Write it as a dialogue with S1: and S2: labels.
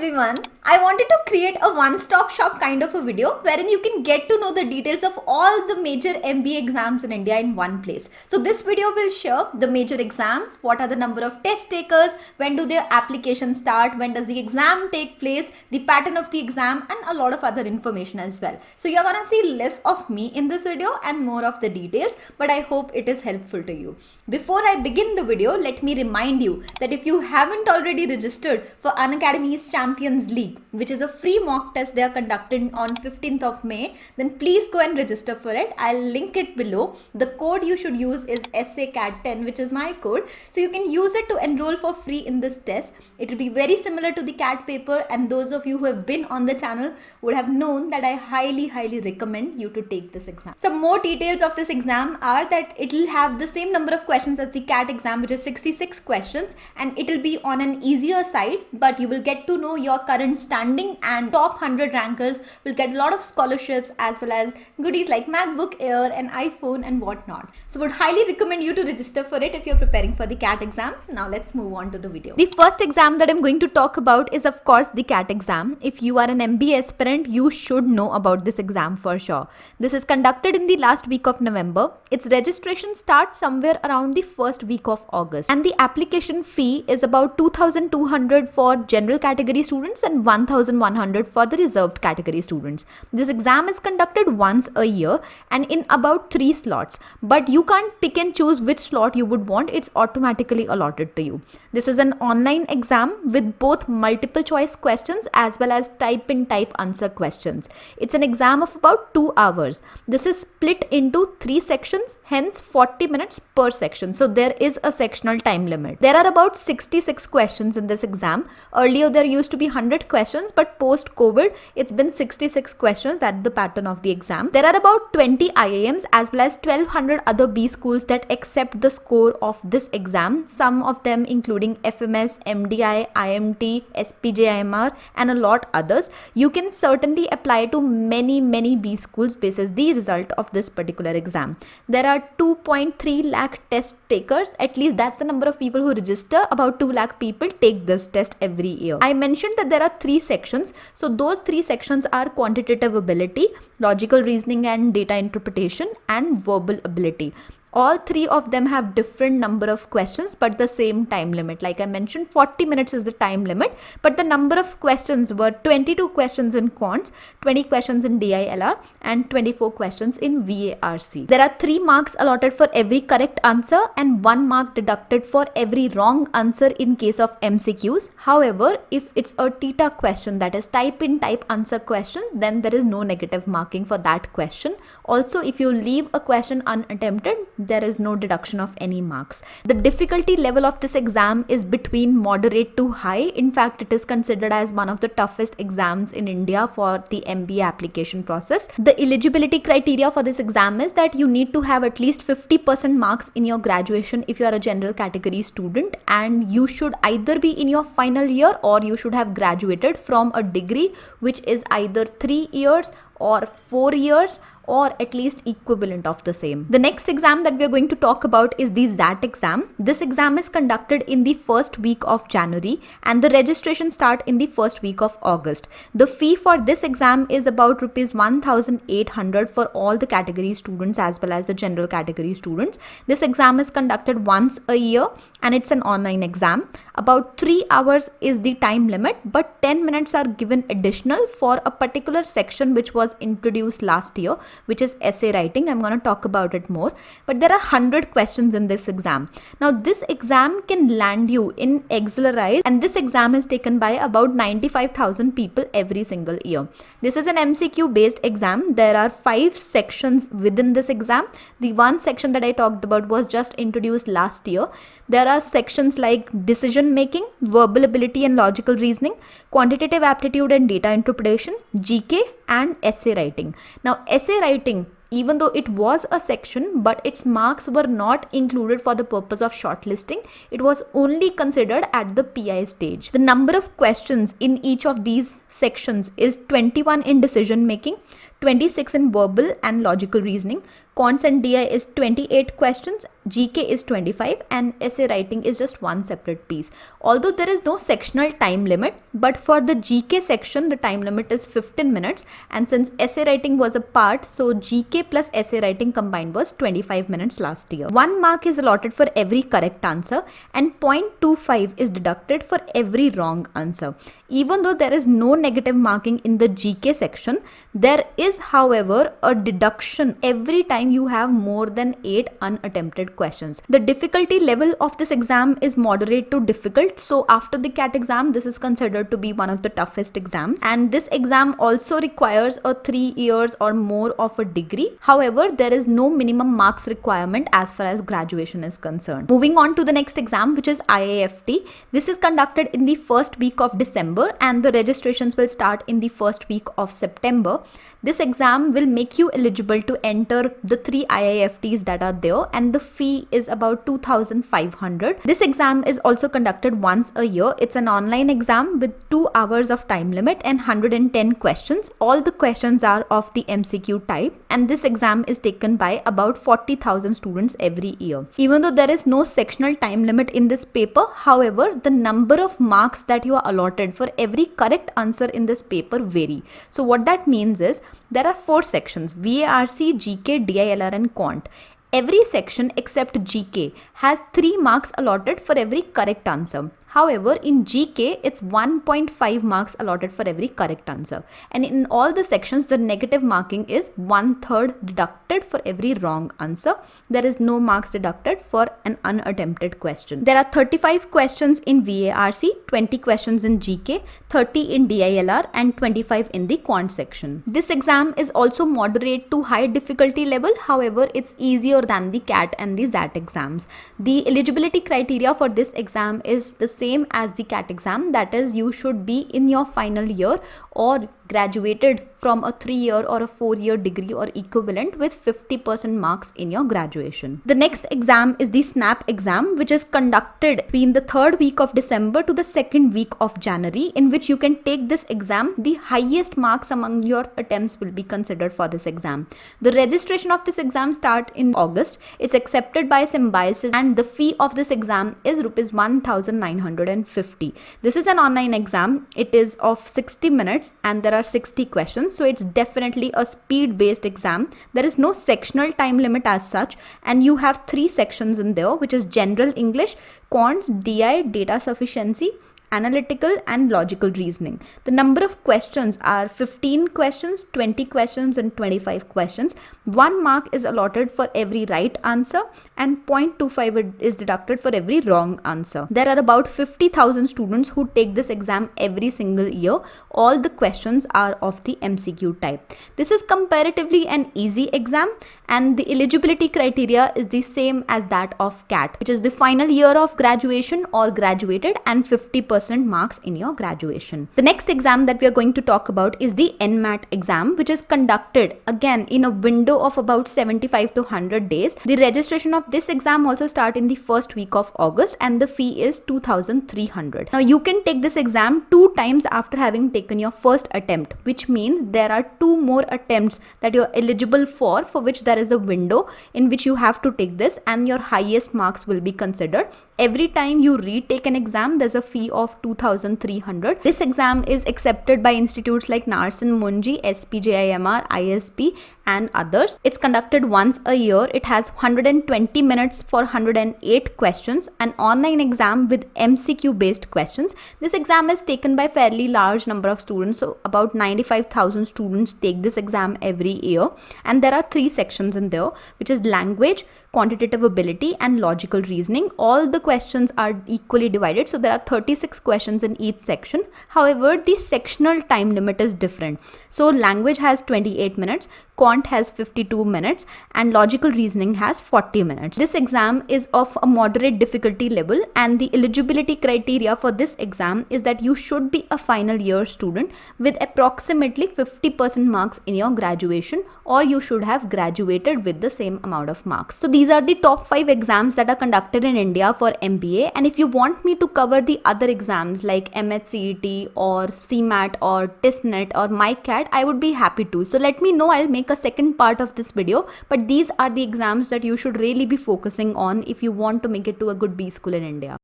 S1: everyone. I wanted to create a one-stop shop kind of a video wherein you can get to know the details of all the major MBA exams in India in one place. So this video will show the major exams, what are the number of test takers, when do their applications start, when does the exam take place, the pattern of the exam, and a lot of other information as well. So you're gonna see less of me in this video and more of the details, but I hope it is helpful to you. Before I begin the video, let me remind you that if you haven't already registered for Unacademy's Champions League, which is a free mock test they are conducting on 15th of May, then please go and register for it. I'll link it below. The code you should use is SACAT10, which is my code. So you can use it to enroll for free in this test. It will be very similar to the CAT paper, and those of you who have been on the channel would have known that I highly recommend you to take this exam. Some more details of this exam are that it will have the same number of questions as the CAT exam, which is 66 questions, and it will be on an easier side, but you will get to know your current standing, and top 100 rankers will get a lot of scholarships as well as goodies like MacBook Air and iPhone and whatnot. So would highly recommend you to register for it if you're preparing for the CAT exam. Now let's move on to the video. The first exam that I'm going to talk about is of course the CAT exam. If you are an MBA aspirant, you should know about this exam for sure. This is conducted in the last week of November. Its registration starts somewhere around the first week of August, and the application fee is about 2,200 for general category students and 1,100 for the reserved category students. This exam is conducted once a year and in about 3 slots, but you can't pick and choose which slot you would want. It's automatically allotted to you. This is an online exam with both multiple choice questions as well as type in type answer questions. It's an exam of about 2 hours. This is split into 3 sections, hence 40 minutes per section. So there is a sectional time limit. There are about 66 questions in this exam. Earlier there used to be 100 questions, but post COVID it's been 66 questions. That's the pattern of the exam. There are about 20 IIMs as well as 1200 other B schools that accept the score of this exam. Some of them including FMS, MDI, IMT, SPJIMR and a lot others. You can certainly apply to many B schools basis the result of this particular exam. There are 2.3 lakh test takers. At least that's the number of people who register. About 2 lakh people take this test every year. I mentioned that there are 3 sections. So those 3 sections are quantitative ability, logical reasoning and data interpretation, and verbal ability. All 3 of them have different number of questions but the same time limit. Like I mentioned, 40 minutes is the time limit, but the number of questions were 22 questions in quants, 20 questions in DILR and 24 questions in VARC. There are 3 marks allotted for every correct answer and 1 mark deducted for every wrong answer in case of MCQs. However, if it's a TITA question, that is type in type answer questions, then there is no negative marking for that question. Also, if you leave a question unattempted, there is no deduction of any marks. The difficulty level of this exam is between moderate to high. In fact, it is considered as one of the toughest exams in India for the MBA application process. The eligibility criteria for this exam is that you need to have at least 50% marks in your graduation if you are a general category student, and you should either be in your final year or you should have graduated from a degree which is either 3 years or 4 years or at least equivalent of the same. The next exam that we are going to talk about is the XAT exam. This exam is conducted in the first week of January and the registration start in the first week of August. The fee for this exam is about rupees 1,800 for all the category students as well as the general category students. This exam is conducted once a year and it's an online exam. About 3 hours is the time limit, but 10 minutes are given additional for a particular section which was introduced last year, which is essay writing. I'm going to talk about it more, but there are 100 questions in this exam. Now this exam can land you in Accelerate, and this exam is taken by about 95,000 people every single year. This is an MCQ based exam. There are 5 sections within this exam. The one section that I talked about was just introduced last year. There are sections like decision making, verbal ability and logical reasoning, quantitative aptitude and data interpretation, GK and essay writing. Now essay writing, even though it was a section, but its marks were not included for the purpose of shortlisting. It was only considered at the PI stage. The number of questions in each of these sections is 21 in decision making, 26 in verbal and logical reasoning. Quants and DI is 28 questions GK is 25 and essay writing is just one separate piece. Although there is no sectional time limit, but for the GK section the time limit is 15 minutes, and since essay writing was a part, so GK plus essay writing combined was 25 minutes last year. 1 mark is allotted for every correct answer and 0.25 is deducted for every wrong answer. Even though there is no negative marking in the GK section, there is however a deduction every time you have more than 8 unattempted questions. The difficulty level of this exam is moderate to difficult. So after the CAT exam, this is considered to be one of the toughest exams, and this exam also requires a 3 years or more of a degree. However, there is no minimum marks requirement as far as graduation is concerned. Moving on to the next exam, which is IAFT. This is conducted in the first week of December and the registrations will start in the first week of September. This exam will make you eligible to enter the 3 IIFTs that are there, and the fee is about 2,500. This exam is also conducted once a year. It's an online exam with 2 hours of time limit and 110 questions. All the questions are of the MCQ type, and this exam is taken by about 40,000 students every year. Even though there is no sectional time limit in this paper, however, the number of marks that you are allotted for every correct answer in this paper vary. So what that means is there are 4 sections: VARC, GK, DILR and Quant. Every section except GK has 3 marks allotted for every correct answer. However, in GK, it's 1.5 marks allotted for every correct answer. And in all the sections, the negative marking is 1/3 deducted for every wrong answer. There is no marks deducted for an unattempted question. There are 35 questions in VARC, 20 questions in GK, 30 in DILR and 25 in the Quant section. This exam is also moderate to high difficulty level. However, it's easier than the CAT and the ZAT exams. The eligibility criteria for this exam is the same as the CAT exam, that is, you should be in your final year or graduated from a 3-year or a 4-year degree or equivalent with 50% marks in your graduation. The next exam is the SNAP exam, which is conducted between the 3rd week of December to the 2nd week of January, in which you can take this exam. The highest marks among your attempts will be considered for this exam. The registration of this exam starts in August. It's accepted by symbiosis and the fee of this exam is rupees 1,950. This is an online exam. It is of 60 minutes and there are 60 questions, so it's definitely a speed based exam. There is no sectional time limit as such, and you have 3 sections in there, which is general English, quants, DI, data sufficiency, analytical and logical reasoning. The number of questions are 15 questions, 20 questions and 25 questions. 1 mark is allotted for every right answer and 0.25 is deducted for every wrong answer. There are about 50,000 students who take this exam every single year. All the questions are of the MCQ type. This is comparatively an easy exam, and the eligibility criteria is the same as that of CAT, which is the final year of graduation or graduated and 50% marks in your graduation. The next exam that we are going to talk about is the NMAT exam, which is conducted again in a window of about 75 to 100 days. The registration of this exam also start in the first week of August and the fee is 2,300. Now you can take this exam 2 times after having taken your first attempt, which means there are 2 more attempts that you are eligible for which there is a window in which you have to take this and your highest marks will be considered. Every time you retake an exam, there's a fee of 2,300. This exam is accepted by institutes like Narsin Munji, SPJIMR, ISP and others. It's conducted once a year. It has 120 minutes for 108 questions, an online exam with MCQ based questions. This exam is taken by fairly large number of students, so about 95,000 students take this exam every year, and there are 3 sections in there, which is language, quantitative ability and logical reasoning. All the questions are equally divided, so there are 36 questions in each section. However, the sectional time limit is different. So language has 28 minutes, quant has 52 minutes and logical reasoning has 40 minutes. This exam is of a moderate difficulty level, and the eligibility criteria for this exam is that you should be a final year student with approximately 50% marks in your graduation, or you should have graduated with the same amount of marks. So these these are the top 5 exams that are conducted in India for MBA, and if you want me to cover the other exams like MHCET or CMAT or TISNET or MyCAT, I would be happy to. So let me know, I'll make a second part of this video, but these are the exams that you should really be focusing on if you want to make it to a good B school in India.